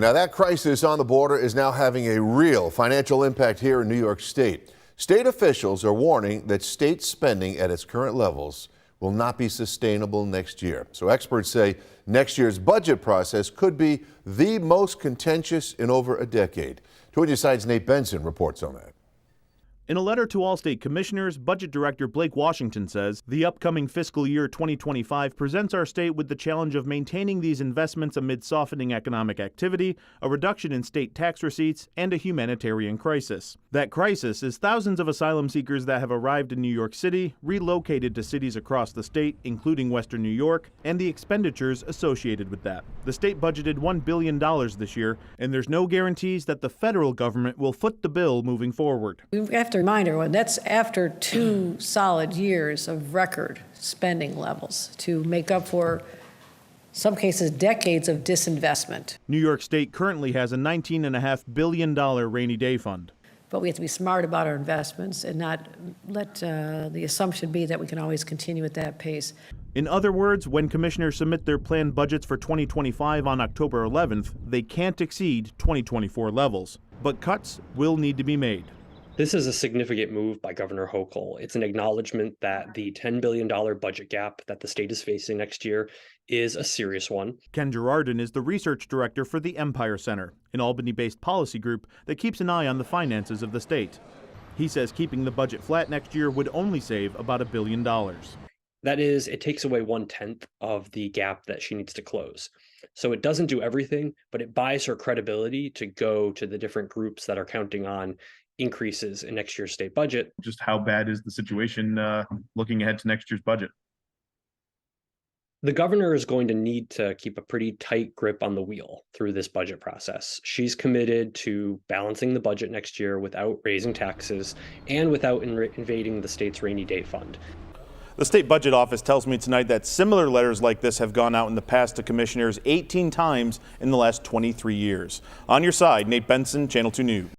Now, that crisis on the border is now having a real financial impact here in New York State. State officials are warning that state spending at its current levels will not be sustainable next year. So experts say next year's budget process could be the most contentious in over a decade. 2 Side's Nate Benson reports on that. In a letter to all state commissioners, Budget Director Blake Washington says the upcoming fiscal year 2025 presents our state with the challenge of maintaining these investments amid softening economic activity, a reduction in state tax receipts, and a humanitarian crisis. That crisis is thousands of asylum seekers that have arrived in New York City, relocated to cities across the state, including Western New York, and the expenditures associated with that. The state budgeted $1 billion this year, and there's no guarantees that the federal government will foot the bill moving forward. We have to remind everyone that's after 2 solid years of record spending levels to make up for, some cases, decades of disinvestment. New York State currently has a $19.5 billion rainy day fund. But we have to be smart about our investments and not let the assumption be that we can always continue at that pace. In other words, when commissioners submit their planned budgets for 2025 on October 11th, they can't exceed 2024 levels. But cuts will need to be made. This is a significant move by Governor Hochul. It's an acknowledgement that the $10 billion budget gap that the state is facing next year is a serious one. Ken Girardin is the research director for the Empire Center, an Albany-based policy group that keeps an eye on the finances of the state. He says keeping the budget flat next year would only save about $1 billion. That is, it takes away 1/10 of the gap that she needs to close. So it doesn't do everything, but it buys her credibility to go to the different groups that are counting on increases in next year's state budget. Just how bad is the situation looking ahead to next year's budget? The governor is going to need to keep a pretty tight grip on the wheel through this budget process. She's committed to balancing the budget next year without raising taxes and without invading the state's rainy day fund. The state budget office tells me tonight that similar letters like this have gone out in the past to commissioners 18 times in the last 23 years. On your side, Nate Benson, Channel 2 News.